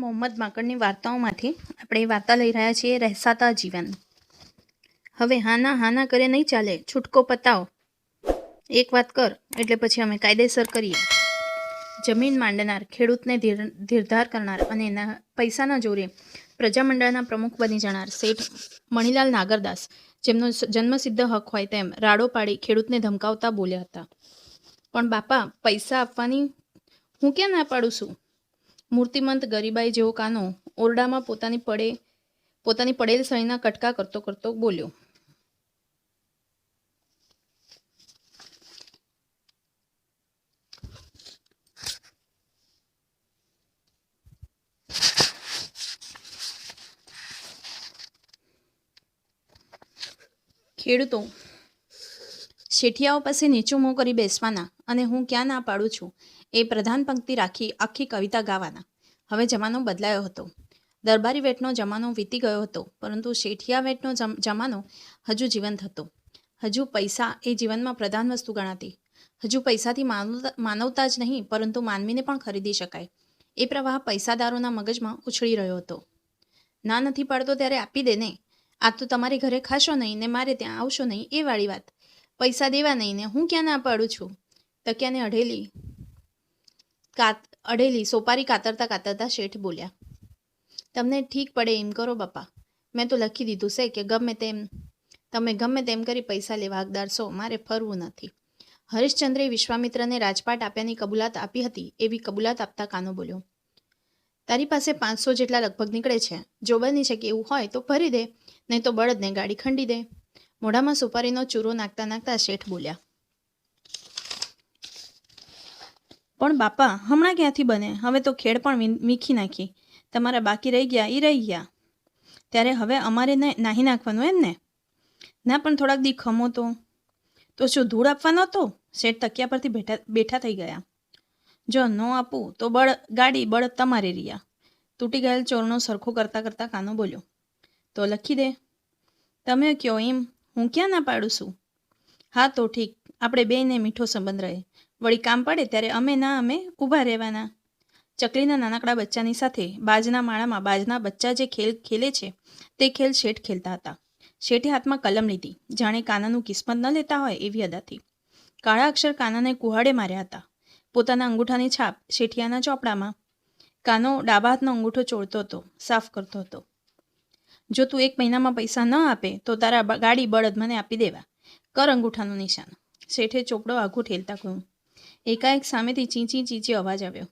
મોહમ્મદ માંકડની વાર્તાઓમાંથી આપણે વાર્તા લઈ રહ્યા છીએ રહેસાતા જીવન. હવે હાના કરે નહીં ચાલે, છૂટકો પતાવો. એક વાત કર એટલે પછી અમે કાયદેસર કરીએ. જમીન માંડનાર, ખેડૂતને ધીરધાર કરનાર અને એના પૈસાના જોરે પ્રજામંડળના પ્રમુખ બની જનાર શેઠ મણીલાલ નાગરદાસ, જેમનો જન્મસિદ્ધ હક હોય તેમ રાડો પાડી ખેડૂતને ધમકાવતા બોલ્યા હતા. પણ બાપા, પૈસા આપવાની હું ક્યાં ના પાડું છું? મૂર્તિમંત ગરીબાઈ જેવો કાનો ઓરડામાં પોતાની પડેલ સળીના કટકા કરતો કરતો બોલ્યો. ખેડૂતો શેઠિયાઓ પાસે નીચું મોં કરી બેસવાના અને હું ક્યાં ના પાડું છું એ પ્રધાન પંક્તિ રાખી આખી કવિતા ગાવાના. હવે જમાનો બદલાયો હતો. દરબારી વેટનો જમાનો વીતી ગયો હતો, પરંતુ શેઠિયા વેટનો જમાનો હજુ જીવંત હતો. હજુ પૈસા એ જીવનમાં પ્રધાન વસ્તુ ગણાતી. હજુ પૈસાથી માનવતા જ નહીં, પરંતુ માનવીને પણ ખરીદી શકાય એ પ્રવાહ પૈસાદારોના મગજમાં ઉછળી રહ્યો હતો. ના નથી પાડતો ત્યારે આપી દે ને. આ તો તમારે ઘરે ખાશો નહીં ને મારે ત્યાં આવશો નહીં એ વાળી વાત. પૈસા દેવા નહીં ને હું ક્યાં ના પાડું છું? તકિયાને અઢેલી સોપારી કાતરતા કાતરતા શેઠ બોલ્યા. તમને ઠીક પડે એમ કરો બાપા. મેં તો લખી દીધું છે કે તમે ગમે તેમ કરી પૈસા લેવા હકદાર છો, મારે ફરવું નથી. હરિશ્ચંદ્રે વિશ્વામિત્રને રાજપાટ આપ્યાની કબૂલાત આપી હતી એવી કબૂલાત આપતા કાનો બોલ્યો. તારી પાસે 500 જેટલા લગભગ નીકળે છે. જો બની શકે એવું હોય તો ભરી દે, નહીં તો બળદને ગાડી ખંડી દે. મોઢામાં સુપારીનો ચૂરો નાખતા નાખતા શેઠ બોલ્યા. પણ બાપા, હમણાં ક્યાંથી બને? હવે તો ખેડ પણ મીખી નાખી. તમારા બાકી રહી ગયા એ રહી ગયા. ત્યારે હવે અમારે નાહી નાખવાનું એમ ને? ના, પણ થોડાક દી ખમો તો શું ધૂળ આપવાનો હતો? શેઠ તકિયા પરથી બેઠા થઈ ગયા. જો ન આપું તો ગાડી બળદ તમારે રહ્યા. તૂટી ગયેલ ચોરનો સરખો કરતા કરતા કાનો બોલ્યો. તો લખી દે. તમે કહો એમ, હું ક્યાં ના પાડું છું? હા તો ઠીક, આપણે બેયને મીઠો સંબંધ રહે. વળી કામ પડે ત્યારે અમે ઊભા રહેવાના. ચકલીના નાનકડા બચ્ચાની સાથે બાજના માળામાં બાજના બચ્ચા જે ખેલ ખેલે છે તે ખેલ શેઠ ખેલતા હતા. શેઠે હાથમાં કલમ લીધી, જાણે કાનાનું કિસ્મત ન લેતા હોય એવી અદાથી. કાળા અક્ષર કાનાને કુહાડે માર્યા હતા. પોતાના અંગૂઠાની છાપ શેઠિયાના ચોપડામાં. કાનો ડાબા હાથનો અંગૂઠો ચોળતો હતો, સાફ કરતો હતો. જો તું 1 મહિનામાં પૈસા ન આપે તો તારા ગાડી બળદ મને આપી દેવા. કર અંગૂઠાનું નિશાન. શેઠે ચોપડો આઘું ઠેલતા કહ્યું. એકાએક સામેથી ચીંચી અવાજ આવ્યો.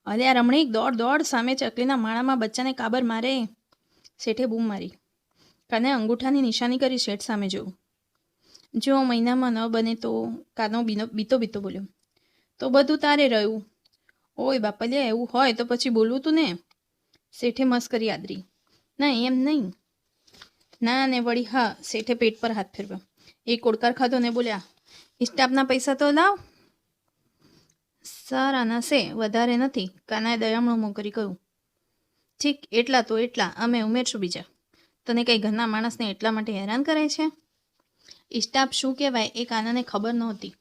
અલ્યા રમણીક, દોડ સામે ચકલીના માળામાં બચ્ચાને કાબર મારે. શેઠે બૂમ મારી. કાને અંગૂઠાની નિશાની કરી શેઠ સામે જોયું. જો મહિનામાં ન બને તો? કાનો બીતો બોલ્યો. તો બધું તારે રહ્યું. ઓય બાપલિયા, એવું હોય તો પછી બોલવું તું ને. શેઠે મસ્કરી આદરી. ના એમ નહીં. ના ને વળી હા. શેઠે પેટ પર હાથ ફેરવ્યો. એક ઓડકાર ખાધો ને બોલ્યા. સ્ટાફના પૈસા તો લાવ. સારાના છે, વધારે નથી. કાનાએ દયામણું મોં કરી કહ્યું. ઠીક, એટલા તો એટલા, અમે ઉમેરશું બીજા. તને કંઈ ઘરના માણસને એટલા માટે હેરાન કરે છે? સ્ટાફ શું કહેવાય એ કાનાને ખબર નહોતી.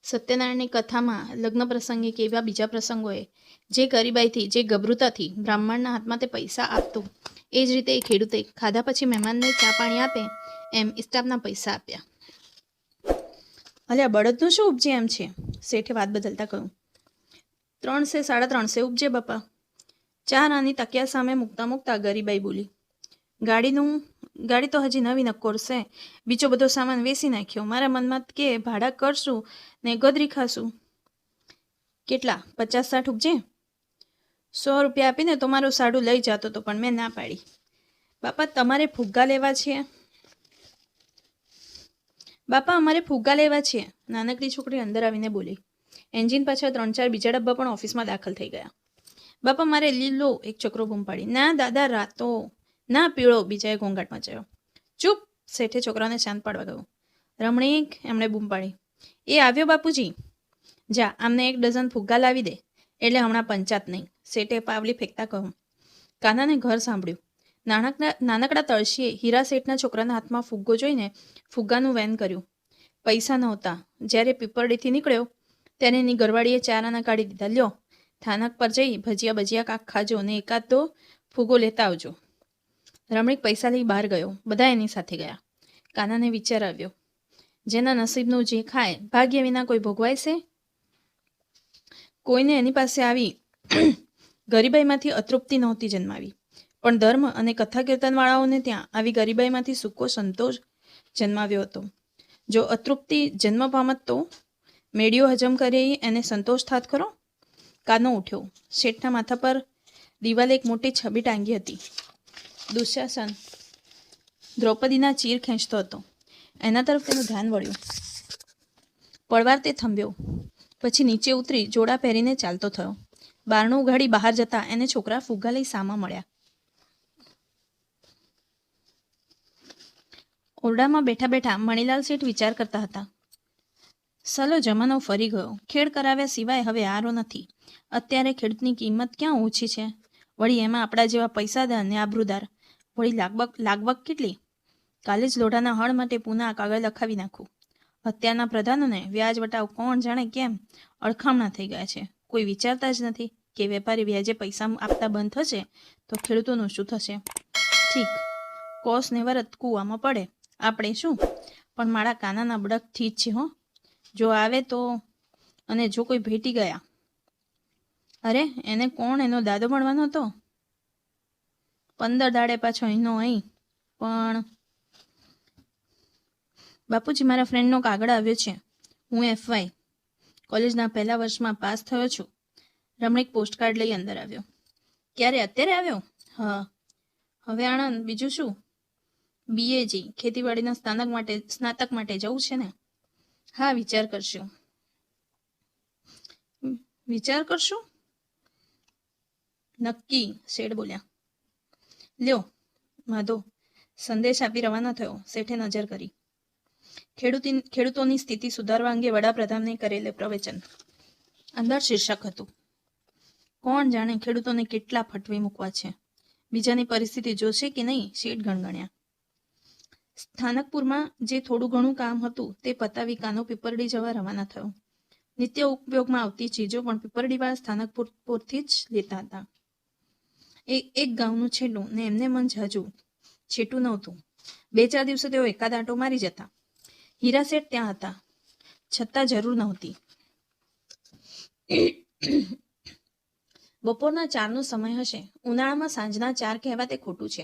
સત્યનારાયણની કથામાં લગ્ન પ્રસંગે કે એવા બીજા પ્રસંગોએ જે ગરીબાઈથી, જે ગભૃતાથી બ્રાહ્મણના હાથમાં તે પૈસા આપતો, એ જ રીતે એ ખેડૂતે ખાધા પછી મહેમાનને ચા પાણી આપે એમ સ્ટાફના પૈસા આપ્યા. અલ્યા બળદનું શું ઉપજે એમ છે? શેઠે વાત બદલતા કહ્યું. 300 350 ઉપજે બાપા. ચા રાની તકિયા સામે મૂકતા ગરીબાઈ બોલી. ગાડી તો હજી નવી નક્કોર છે. બીજો બધો સામાન વેચી નાખ્યો. મારા મનમાં કે ભાડા કરશું ને ગદરી ખાશું. કેટલા? 50-60 ઉપજે. 100 રૂપિયા આપીને તો મારું સાડું લઈ જતો હતો, પણ મેં ના પાડી. બાપા, તમારે ફુગ્ગા લેવા છે? બાપા, અમારે ફુગ્ગા લેવા છે. નાનકડી છોકરી અંદર આવીને બોલી. એન્જિન પાછળ 3-4 બીજા ડબ્બા પણ ઓફિસમાં દાખલ થઈ ગયા. બાપા, મારે લીલો, એક છોકરો બૂમ પાડી. ના દાદા, રાતો. ના પીળો, બીજાએ ઘોંઘાટ મચાવ્યો. ચૂપ, શેઠે છોકરાને શાંત પાડવા ગયું. રમણીક, એમણે બૂમ પાડી. એ આવ્યો બાપુજી. જા, આમને 1 ડઝન ફુગ્ગા લાવી દે, એટલે હમણાં પંચાત નહીં. શેઠે પાવલી ફેંકતા કહ્યું. કાનાને ઘર સાંભળ્યું. નાનકડા તળશીએ હીરા શેઠના છોકરાના હાથમાં ફુગ્ગો જોઈને ફુગ્ગાનું વેન કર્યું. પૈસા નહોતા. જ્યારે પીપરડીથી નીકળ્યો ત્યારે એની ઘરવાળીએ 4 આના કાઢી દીધા. લ્યો, સ્થાનક પર જઈ ભજીયા ભજીયા કાંક ખાજો અને એકાદ દો ફૂગો લેતા આવજો. રમણીક પૈસા લઈ બહાર ગયો. બધા એની સાથે ગયા. કાનાને વિચાર આવ્યો, જેના નસીબનું જે ખાય, ભાગ્ય વિના કોઈ ભોગવાય છે? કોઈને એની પાસે આવી ગરીબાઈમાંથી અતૃપ્તિ નહોતી જન્માવી, પણ ધર્મ અને કથા કીર્તનવાળાઓને ત્યાં આવી ગરીબાઈમાંથી સૂકો સંતોષ જન્માવ્યો હતો. જો અતૃપ્તિ જન્મ પામત તો મેળીઓ હજમ કરી એને સંતોષ થાત ખરો? કાનો ઉઠ્યો. શેઠના માથા પર દિવાલે એક મોટી છબી ટાંગી હતી. દુશાસન દ્રૌપદીના ચીર ખેંચતો હતો. એના તરફ તેનું ધ્યાન વળ્યું. પડવાર તે થંભ્યો. પછી નીચે ઉતરી જોડા પહેરીને ચાલતો થયો. બારણું ઉઘાડી બહાર જતા એને છોકરા ફુગ્ગા લઈ સામા મળ્યા. ઓરડામાં બેઠા બેઠા મણીલાલ શેઠ વિચાર કરતા હતા. સલો જમાનો ફરી ગયો. ખેડ કરાવ્યા સિવાય હવે આરો નથી. અત્યારે ખેડૂતની કિંમત ક્યાં ઓછી છે? વળી એમાં આપણા જેવા પૈસાદાર ને આબરૂદાર. વળી લાગવક કેટલી? કાલે જ લોઢાના હળ માટે પુના કાગળ લખાવી નાખું. અત્યારના પ્રધાનોને વ્યાજ વટાવ કોણ જાણે કેમ અળખામણા થઈ ગયા છે. કોઈ વિચારતા જ નથી કે વેપારી વ્યાજે પૈસા આપતા બંધ થશે તો ખેડૂતોનું શું થશે? ઠીક, કોસ ને વરત કૂવામાં પડે, આપણે શું? પણ મારા કાનાના બળકથી જ છે હો. જો આવે તો, અને જો કોઈ ભેટી ગયા. અરે એને કોણ એનો દાદો મળવાનો હતો? 15 દાડે પાછો અહીંનો અહીં. પણ બાપુજી, મારા ફ્રેન્ડનો કાગળ આવ્યો છે. હું FY કોલેજના પહેલા વર્ષમાં પાસ થયો છું. રમણીક પોસ્ટકાર્ડ લઈ અંદર આવ્યો. ક્યારે? અત્યારે આવ્યો? હા. હવે આણંદ, બીજું શું? BAG ખેતીવાડીના સ્નાતક માટે જવું છે ને? હા, વિચાર કરશું. વિચાર કરશું? નક્કી, શેઠ બોલ્યા. લ્યો માધો, સંદેશ આપી રવાના થયો. શેઠે નજર કરી. ખેડૂતોની સ્થિતિ સુધારવા અંગે વડાપ્રધાને કરેલે પ્રવચન. અંદર શીર્ષક હતું, કોણ જાણે ખેડૂતોને કેટલા ફટવી મૂકવા છે. બીજાની પરિસ્થિતિ જોશે કે નહીં? શેઠ ગણગણ્યા. સ્થાનકપુરમાં જે થોડું ઘણું કામ હતું તે પતાવી કાનો પીપરડી જવા રવાના થયો. નિત્ય ઉપયોગમાં આવતી ચીજો પણ પીપરડીવાળા સ્થાનકપુરથી જ લેતા હતા. એક ગામનું છેલ્લું ને એમને મન જાજુ છેટું નહોતું. 2-4 દિવસે તેઓ એકાદ આંટો મારી જતા. હીરા શેઠ ત્યાં હતા, છતાં જરૂર નહોતી. બપોરના 4નો સમય હશે. ઉનાળામાં સાંજના 4 કહેવા તે ખોટું છે,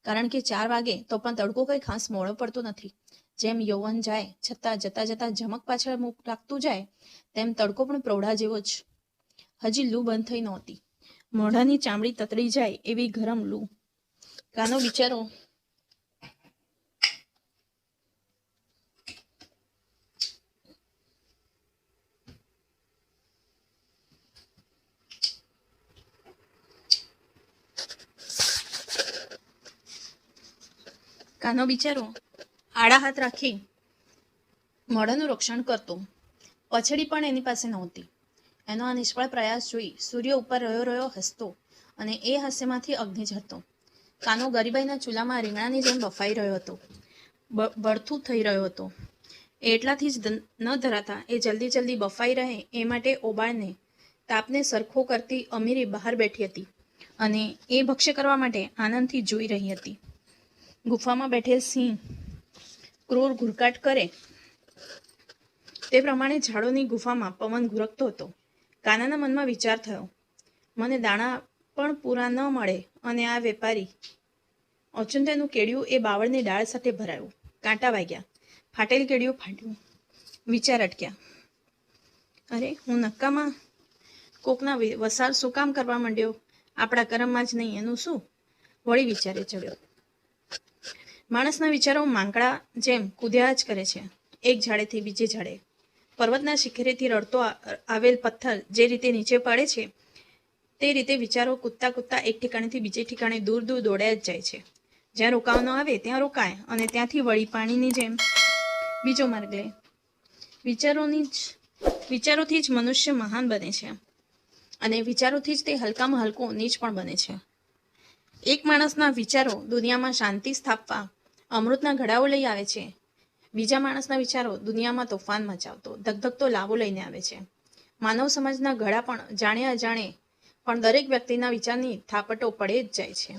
કારણ કે 4 વાગે તો પણ તડકો કંઈ ખાસ મોડો પડતો નથી. જેમ યૌવન જાય છતાં જતા જતા ઝમક પાછળ મુખ રાખતું જાય, તેમ તડકો પણ પ્રૌઢા જેવો જ. હજી લૂ બંધ થઈ નહોતી. મોઢાની ચામડી તતડી જાય એવી ગરમ લૂ. કાનો બિચારો આડા હાથ રાખી મોઢાનું રક્ષણ કરતો. પછડી પણ એની પાસે નહોતી. એનો આ નિષ્ફળ પ્રયાસ જોઈ સૂર્ય ઉપર રહ્યો હસતો, અને એ હાસ્યમાંથી અગ્નિ ઝરતો. કાનો ગરીબાઈના ચૂલામાં રીંગણાની જેમ બફાઈ રહ્યો હતો, બળથું થઈ રહ્યો હતો. એટલાથી જ ન ધરાતા એ જલ્દી બફાઈ રહે એ માટે ઓબાળને તાપને સરખો કરતી અમીરી બહાર બેઠી હતી અને એ ભક્ષ્ય કરવા માટે આનંદથી જોઈ રહી હતી. ગુફામાં બેઠેલ સિંહ ક્રૂર ઘુરકાટ કરે તે પ્રમાણે ઝાડોની ગુફામાં પવન ઘુરકતો હતો. કાનાના મનમાં વિચાર થયો, મને દાણા પણ પૂરા ન મળે અને આ વેપારી. ઓચિંતાનું કેડિયું એ બાવળની ડાળ સાથે ભરાયું. કાંટા વાગ્યા. ફાટેલ કેડિયું ફાટ્યું. વિચાર અટક્યા. અરે, હું નક્કામાં કોકના વસાર શું કામ કરવા માંડ્યો? આપણા કરમમાં જ નહીં એનું શું? વળી વિચારે ચડ્યો. માણસના વિચારો માંકડા જેમ કૂદ્યા જ કરે છે, એક ઝાડેથી બીજે ઝાડે. પર્વતના શિખરેથી રડતો આવેલ પથ્થર જે રીતે નીચે પડે છે તે રીતે વિચારો કૂદતા કૂદતા એક ઠેકાણેથી બીજે ઠેકાણે દૂર દોડ્યા જ જાય છે. જ્યાં રોકાવાનો આવે ત્યાં રોકાય અને ત્યાંથી વળી પાણીની જેમ બીજો માર્ગ લે. વિચારોથી જ મનુષ્ય મહાન બને છે અને વિચારોથી જ તે હલકામાં હલકો નીચ પણ બને છે. એક માણસના વિચારો દુનિયામાં શાંતિ સ્થાપવા અમૃતના ઘડાઓ લઈ આવે છે. બીજા માણસના વિચારો દુનિયામાં તોફાન મચાવતો ધગધગતો લાવો લઈને આવે છે. માનવ સમાજના ઘડા પણ જાણે અજાણે પણ દરેક વ્યક્તિના વિચારની થાપટો પડે જ જાય છે.